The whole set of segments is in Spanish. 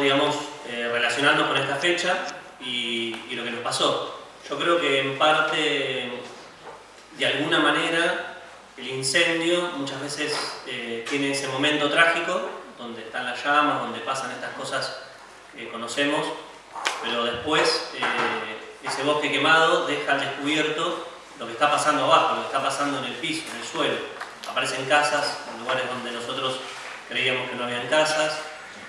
digamos, relacionarnos con esta fecha y lo que nos pasó. Yo creo que en parte, de alguna manera, el incendio muchas veces tiene ese momento trágico, donde están las llamas, donde pasan estas cosas que conocemos, pero después ese bosque quemado deja al descubierto lo que está pasando abajo, lo que está pasando en el piso, en el suelo. Aparecen casas, en lugares donde nosotros creíamos que no habían casas,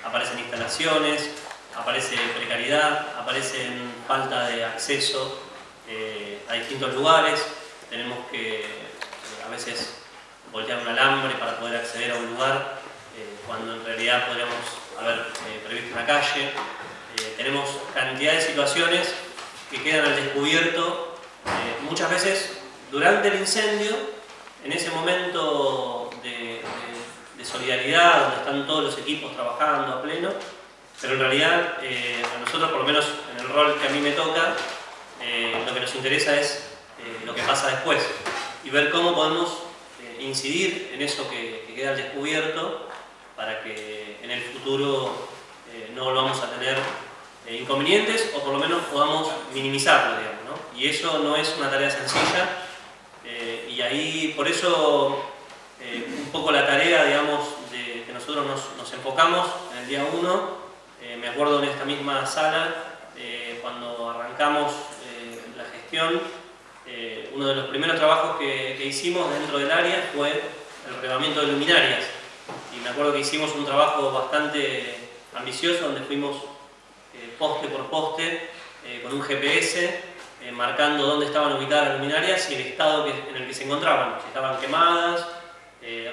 aparecen instalaciones, aparece precariedad, aparecen falta de acceso a distintos lugares. Tenemos que a veces voltear un alambre para poder acceder a un lugar, cuando en realidad podríamos haber previsto una calle. Tenemos cantidad de situaciones que quedan al descubierto, muchas veces durante el incendio, en ese momento de solidaridad, donde están todos los equipos trabajando a pleno, pero en realidad a nosotros, por lo menos en el rol que a mí me toca, lo que nos interesa es lo que pasa después y ver cómo podemos incidir en eso que queda al descubierto para que en el futuro no volvamos a tener inconvenientes, o por lo menos podamos minimizarlo, digamos, ¿no? Y eso no es una tarea sencilla, y ahí por eso un poco la tarea, digamos, de que nosotros nos enfocamos en el día 1. Me acuerdo en esta misma sala, cuando arrancamos la gestión, uno de los primeros trabajos que hicimos dentro del área fue el relevamiento de luminarias, y me acuerdo que hicimos un trabajo bastante ambicioso donde fuimos poste por poste con un GPS marcando dónde estaban ubicadas las luminarias y el estado en el que se encontraban, si estaban quemadas,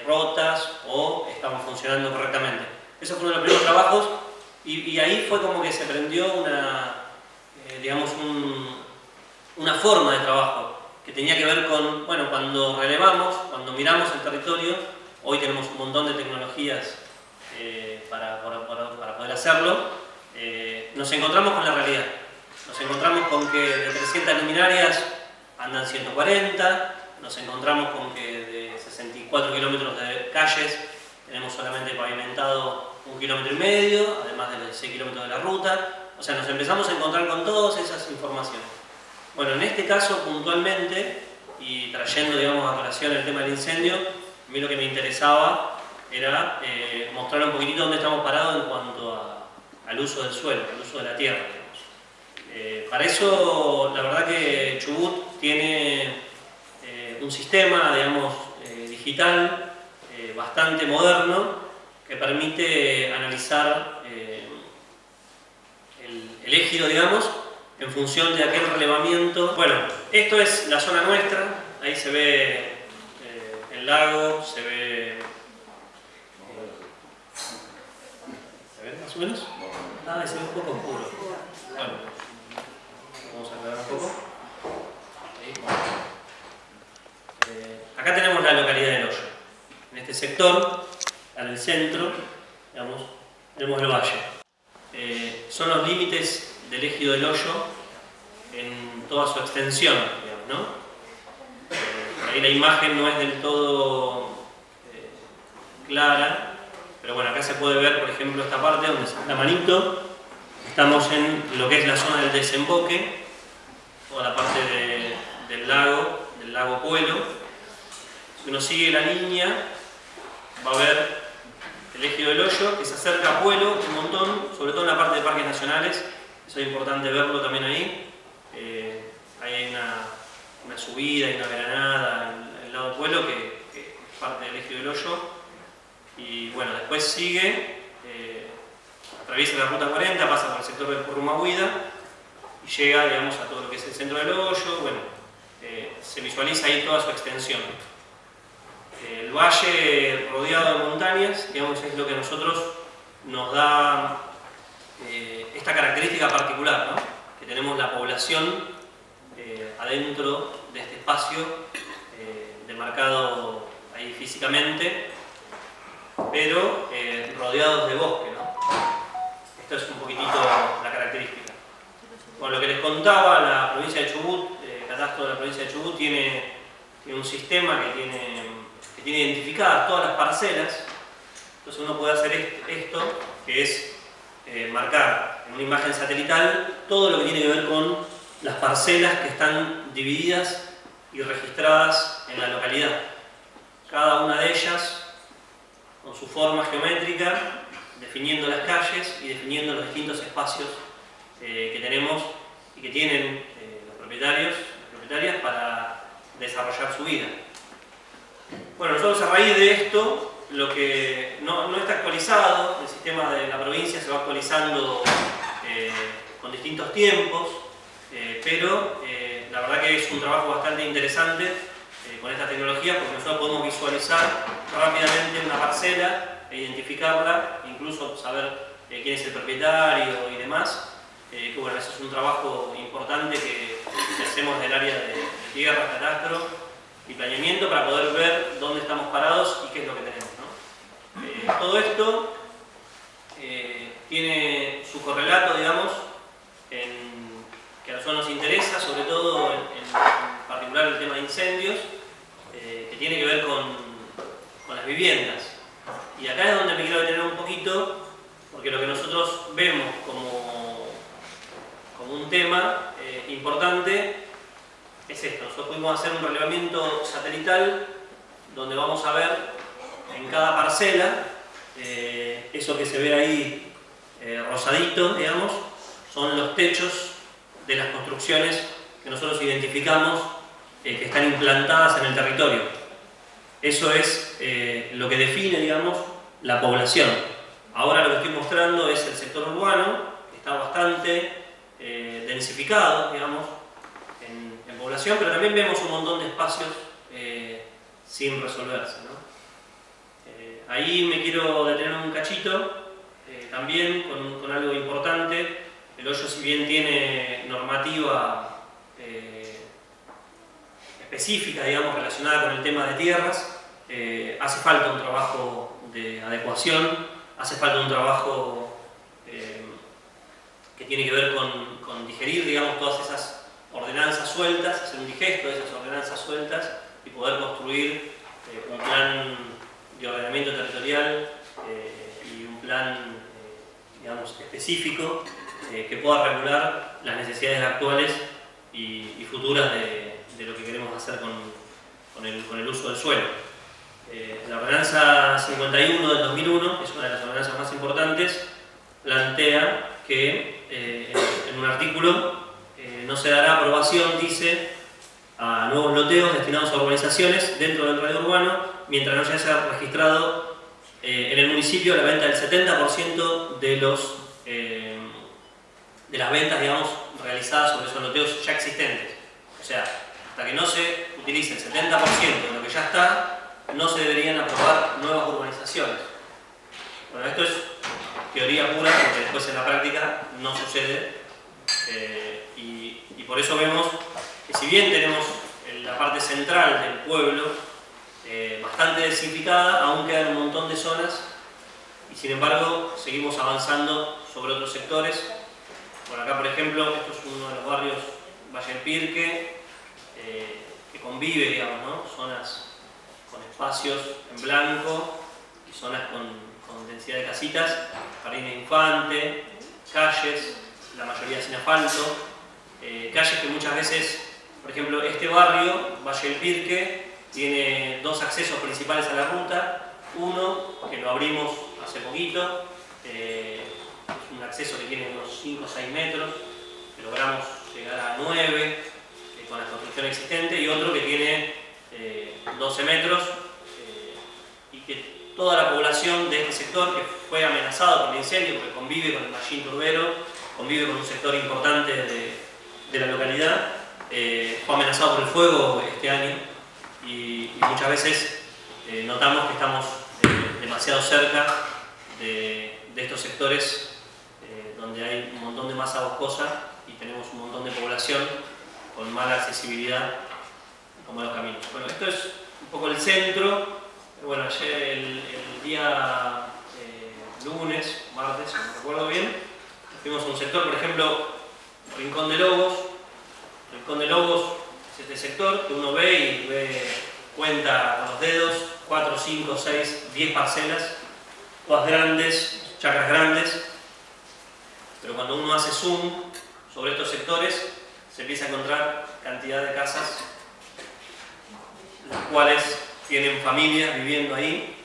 rotas o estaban funcionando correctamente. Eso fue uno de los primeros trabajos, y ahí fue como que se prendió digamos una forma de trabajo que tenía que ver con, bueno, cuando relevamos, cuando miramos el territorio. Hoy tenemos un montón de tecnologías para poder hacerlo. Nos encontramos con la realidad. Nos encontramos con que de 300 luminarias andan 140, nos encontramos con que de 64 kilómetros de calles tenemos solamente pavimentado 1,5 kilómetros, además de los 16 kilómetros de la ruta. O sea, nos empezamos a encontrar con todas esas informaciones. Bueno, en este caso puntualmente, y trayendo, digamos, a colación el tema del incendio, a mí lo que me interesaba era mostrar un poquitito dónde estamos parados en cuanto al uso del suelo, al uso de la tierra, digamos. Para eso, la verdad que Chubut tiene un sistema, digamos, digital bastante moderno, que permite analizar el ejido, digamos, en función de aquel relevamiento. Bueno, esto es la zona nuestra, ahí se ve el lago, se ve más o menos. Se ve un poco oscuro. Bueno, vamos a aclarar un poco. Acá tenemos la localidad del Hoyo. En este sector, en el centro, digamos, tenemos el valle. Son los límites del ejido del Hoyo en toda su extensión, digamos, ¿no? Por ahí la imagen no es del todo clara, pero bueno, acá se puede ver, por ejemplo, esta parte donde está la manito. Estamos en lo que es la zona del desemboque, toda la parte del lago Puelo. Si uno sigue la línea, va a ver el ejido del Hoyo, que se acerca a Puelo un montón, sobre todo en la parte de parques nacionales. Eso es importante verlo también ahí. Ahí hay una subida, hay una granada en el lado de Puelo, que es parte del ejido del Hoyo. Y bueno, después sigue, atraviesa la ruta 40, pasa por el sector del Purrumahuida y llega, digamos, a todo lo que es el centro del Hoyo. Bueno, se visualiza ahí toda su extensión. El valle rodeado de montañas, digamos, es lo que a nosotros nos da esta característica particular, ¿no? Que tenemos la población adentro de este espacio demarcado ahí físicamente, pero rodeados de bosque, ¿no? Esto es un poquitito la característica. Bueno, lo que les contaba, la provincia de Chubut, el catastro de la provincia de Chubut tiene un sistema que tiene identificadas todas las parcelas. Entonces uno puede hacer esto, que es marcar en una imagen satelital todo lo que tiene que ver con las parcelas que están divididas y registradas en la localidad. Cada una de ellas con su forma geométrica, definiendo las calles y definiendo los distintos espacios que tenemos y que tienen los propietarios, las propietarias para desarrollar su vida. Bueno, nosotros a raíz de esto, lo que no está actualizado, el sistema de la provincia se va actualizando con distintos tiempos, pero la verdad que es un trabajo bastante interesante con esta tecnología, porque nosotros podemos visualizar rápidamente una parcela e identificarla, incluso saber quién es el propietario y demás. Que bueno, eso es un trabajo importante que hacemos del área de tierra, catastro y planeamiento para poder ver dónde estamos parados y qué es lo que tenemos, ¿no? Todo esto tiene su correlato, digamos, que a nosotros nos interesa, sobre todo en particular el tema de incendios, que tiene que ver con las viviendas. Y acá es donde me quiero detener un poquito, porque lo que nosotros vemos como un tema importante es esto. Nosotros pudimos hacer un relevamiento satelital donde vamos a ver en cada parcela, eso que se ve ahí rosadito, digamos, son los techos de las construcciones que nosotros identificamos que están implantadas en el territorio. Eso es lo que define, digamos, la población. Ahora lo que estoy mostrando es el sector urbano, que está bastante densificado, digamos, en población, pero también vemos un montón de espacios sin resolverse, ¿no? Ahí me quiero detener un cachito, también con algo importante. El hoyo, si bien tiene normativa específica, digamos, relacionada con el tema de tierras, hace falta un trabajo de adecuación, hace falta un trabajo que tiene que ver con digerir, digamos, todas esas ordenanzas sueltas, hacer un digesto de esas ordenanzas sueltas y poder construir un plan de ordenamiento territorial y un plan, digamos, específico que pueda regular las necesidades actuales y futuras de lo que queremos hacer con el uso del suelo. La ordenanza 51 del 2001, que es una de las ordenanzas más importantes, plantea que en un artículo no se dará aprobación, dice, a nuevos loteos destinados a urbanizaciones dentro del radio urbano, mientras no se haya registrado en el municipio la venta del 70% de las ventas, digamos, realizadas sobre esos loteos ya existentes. O sea, hasta que no se utilice el 70% de lo que ya está, no se deberían aprobar nuevas urbanizaciones. Bueno, esto es teoría pura, porque después en la práctica no sucede. Y por eso vemos que si bien tenemos la parte central del pueblo bastante densificada, aún quedan un montón de zonas y sin embargo seguimos avanzando sobre otros sectores. Por acá, por ejemplo, esto es uno de los barrios Valle del Pirque, que convive, digamos, ¿no? Zonas con espacios en blanco y zonas con densidad de casitas, jardín de infante, calles, la mayoría sin asfalto, calles que muchas veces, por ejemplo, este barrio, Valle del Pirque, tiene dos accesos principales a la ruta. Uno, que lo abrimos hace poquito, es un acceso que tiene unos 5 o 6 metros, que logramos llegar a 9 con la construcción existente, y otro que tiene 12 metros, y que toda la población de este sector, que fue amenazado por el incendio, porque convive con el mallín turbero, convive con un sector importante de la localidad, fue amenazado por el fuego este año, y muchas veces notamos que estamos demasiado cerca de estos sectores donde hay un montón de masa boscosa y tenemos un montón de población con mala accesibilidad como los caminos. Bueno, esto es un poco el centro. Bueno, ayer el día lunes, martes, si no recuerdo bien, fuimos a un sector, por ejemplo, Rincón de Lobos. Rincón de Lobos es este sector que uno ve y cuenta con los dedos 4, 5, 6, 10 parcelas, todas grandes, chacras grandes, pero cuando uno hace zoom sobre estos sectores, se empieza a encontrar cantidad de casas, las cuales tienen familias viviendo ahí,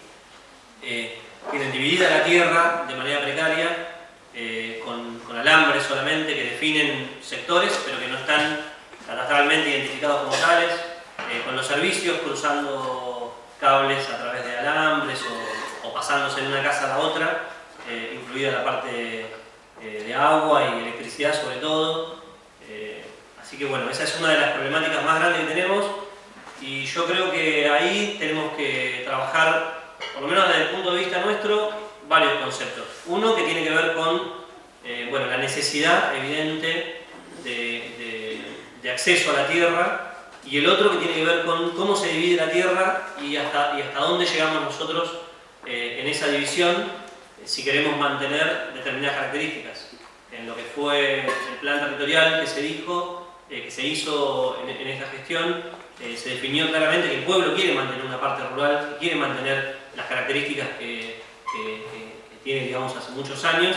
tienen dividida la tierra de manera precaria, con alambres solamente que definen sectores, pero que no están catastralmente identificados como tales, con los servicios cruzando cables a través de alambres o pasándose de una casa a la otra, incluida la parte de agua y electricidad sobre todo. Así que bueno, esa es una de las problemáticas más grandes que tenemos, y yo creo que ahí tenemos que trabajar, por lo menos desde el punto de vista nuestro, varios conceptos. Uno que tiene que ver con bueno, la necesidad evidente de acceso a la tierra, y el otro que tiene que ver con cómo se divide la tierra y hasta dónde llegamos nosotros en esa división, si queremos mantener determinadas características. En lo que fue el plan territorial que se dijo, que se hizo en esta gestión, se definió claramente que el pueblo quiere mantener una parte rural, quiere mantener las características que tiene, digamos, hace muchos años,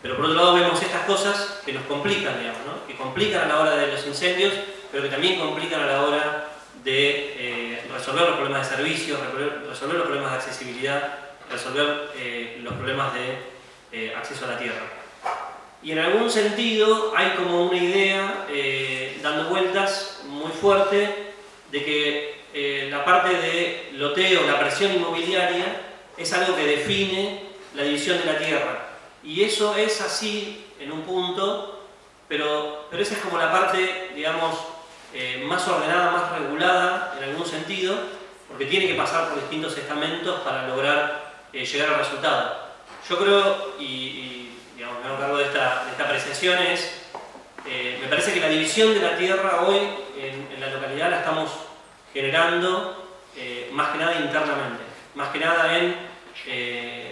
pero por otro lado vemos estas cosas que nos complican, digamos, ¿no? Que complican a la hora de los incendios, pero que también complican a la hora de resolver los problemas de servicios, resolver los problemas de accesibilidad, resolver los problemas de acceso a la tierra. Y en algún sentido hay como una idea dando vueltas muy fuerte de que la parte de loteo, la presión inmobiliaria, es algo que define la división de la tierra. Y eso es así en un punto, pero esa es como la parte, digamos, más ordenada, más regulada en algún sentido, porque tiene que pasar por distintos estamentos para lograr llegar al resultado. Yo creo, y digamos, me hago cargo de esta apreciación, me parece que la división de la tierra hoy en la localidad la estamos generando más que nada internamente, más que nada en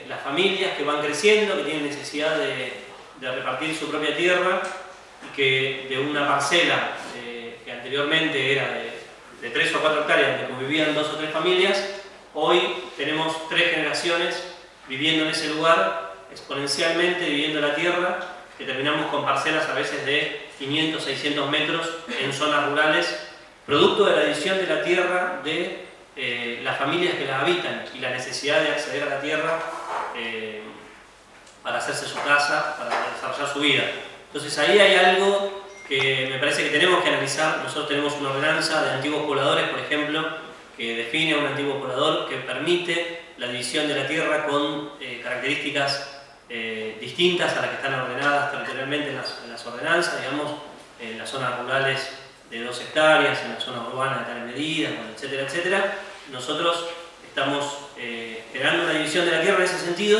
las familias que van creciendo, que tienen necesidad de repartir su propia tierra, y que de una parcela que anteriormente era de 3 o 4 hectáreas donde convivían 2 o 3 familias, hoy tenemos 3 generaciones viviendo en ese lugar, exponencialmente viviendo la tierra, que terminamos con parcelas a veces de 500, 600 metros en zonas rurales, producto de la división de la tierra de las familias que la habitan y la necesidad de acceder a la tierra para hacerse su casa, para desarrollar su vida. Entonces ahí hay algo que me parece que tenemos que analizar. Nosotros tenemos una ordenanza de antiguos pobladores, por ejemplo, que define a un antiguo poblador, que permite la división de la tierra con características distintas a las que están ordenadas territorialmente en las ordenanzas, digamos, en las zonas rurales de 2 hectáreas, en las zonas urbanas de tales medidas, etcétera, etcétera. Nosotros estamos generando una división de la tierra en ese sentido,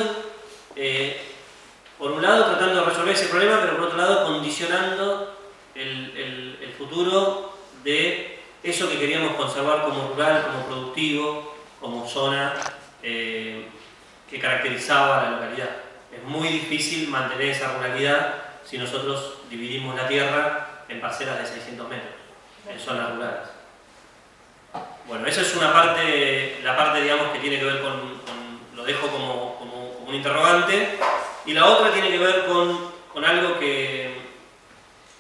por un lado tratando de resolver ese problema, pero por otro lado condicionando el futuro de eso que queríamos conservar como rural, como productivo, como zona que caracterizaba a la localidad. Es muy difícil mantener esa ruralidad si nosotros dividimos la tierra en parcelas de 600 metros, en zonas rurales. Bueno, esa es una parte, la parte, digamos, que tiene que ver con lo dejo como un interrogante, y la otra tiene que ver con algo que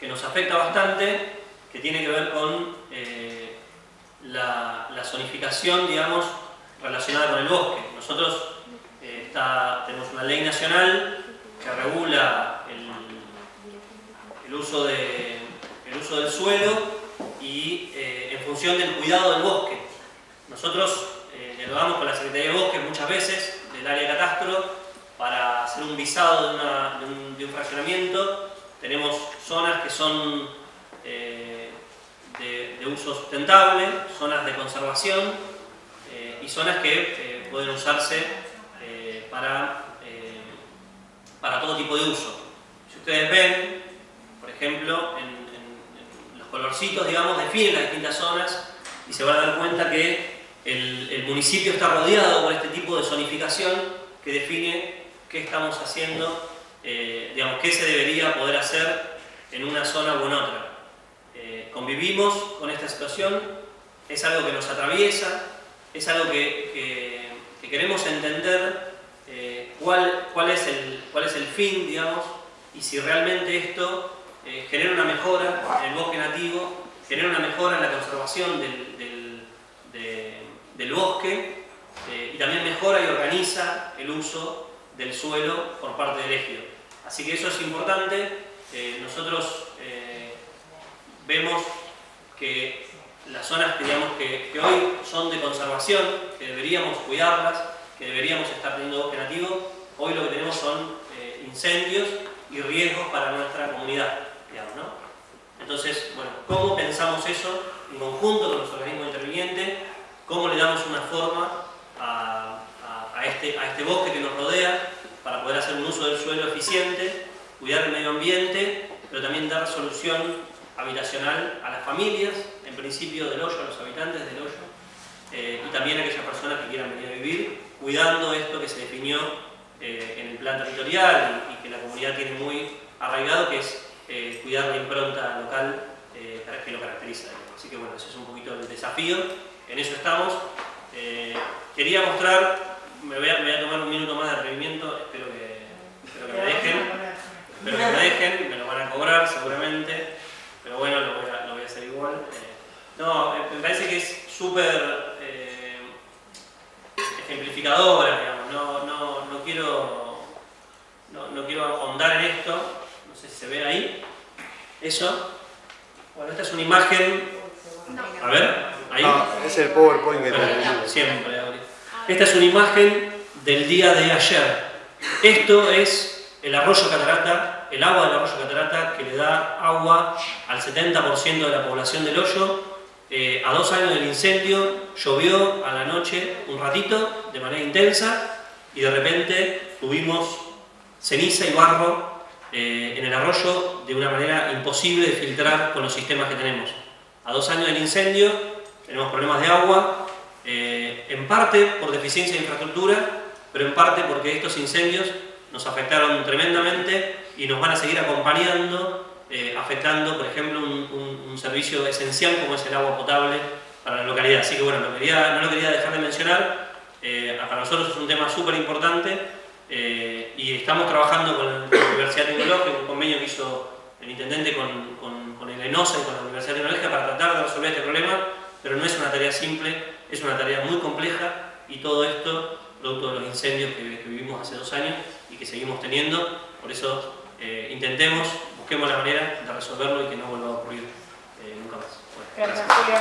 nos afecta bastante, que tiene que ver con la zonificación, digamos, relacionada con el bosque. Nosotros tenemos una ley nacional que regula el uso del suelo y en función del cuidado del bosque. Nosotros dialogamos con la Secretaría de Bosque muchas veces del área de catastro para hacer un visado de un fraccionamiento. Tenemos zonas que son de uso sustentable, zonas de conservación y zonas que pueden usarse para todo tipo de uso. Si ustedes ven, por ejemplo, en los colorcitos, digamos, definen las distintas zonas y se van a dar cuenta que el municipio está rodeado por este tipo de zonificación que define qué estamos haciendo, digamos, qué se debería poder hacer en una zona o en otra. Convivimos con esta situación, es algo que nos atraviesa, es algo que queremos entender cuál es el fin, digamos, y si realmente esto genera una mejora en el bosque nativo, genera una mejora en la conservación del bosque y también mejora y organiza el uso del suelo por parte del ejido. Así que eso es importante. Nosotros vemos que las zonas que hoy son de conservación, que deberíamos cuidarlas, que deberíamos estar teniendo bosque nativo, hoy lo que tenemos son incendios y riesgos para nuestra comunidad, digamos, ¿no? Entonces, bueno, ¿cómo pensamos eso en conjunto con los organismos intervinientes? ¿Cómo le damos una forma a este bosque que nos rodea para poder hacer un uso del suelo eficiente, cuidar el medio ambiente, pero también dar solución habitacional a las familias, en principio del Hoyo, a los habitantes del Hoyo, y también a aquellas personas que quieran venir a vivir, cuidando esto que se definió en el plan territorial y que la comunidad tiene muy arraigado, que es cuidar la impronta local que lo caracteriza. Así que bueno, ese es un poquito el desafío, en eso estamos. Quería mostrar, me voy a tomar un minuto más de atrevimiento, espero que me dejen, me lo van a cobrar seguramente, pero bueno, lo voy a hacer igual. No, me parece que es súper ejemplificadora, digamos. No quiero ahondar en esto, no sé si se ve ahí, eso. Bueno, esta es una imagen, a ver, ahí. Es el PowerPoint que tenemos. Siempre, esta es una imagen del día de ayer. Esto es el arroyo Catarata, el agua del arroyo Catarata que le da agua al 70% de la población del Hoyo. A 2 años del incendio, llovió a la noche un ratito de manera intensa y de repente tuvimos ceniza y barro en el arroyo de una manera imposible de filtrar con los sistemas que tenemos. A 2 años del incendio tenemos problemas de agua, en parte por deficiencia de infraestructura, pero en parte porque estos incendios nos afectaron tremendamente y nos van a seguir acompañando, afectando, por ejemplo, un servicio esencial como es el agua potable para la localidad. Así que bueno, no lo quería dejar de mencionar. Para nosotros es un tema súper importante y estamos trabajando con la Universidad Tecnológica, un convenio que hizo el intendente con el ENOSA y con la Universidad Tecnológica para tratar de resolver este problema, pero no es una tarea simple, es una tarea muy compleja y todo esto producto de los incendios que vivimos hace 2 años y que seguimos teniendo. Por eso busquemos la manera de resolverlo y que no vuelva a ocurrir nunca más. Bueno, gracias, Julio.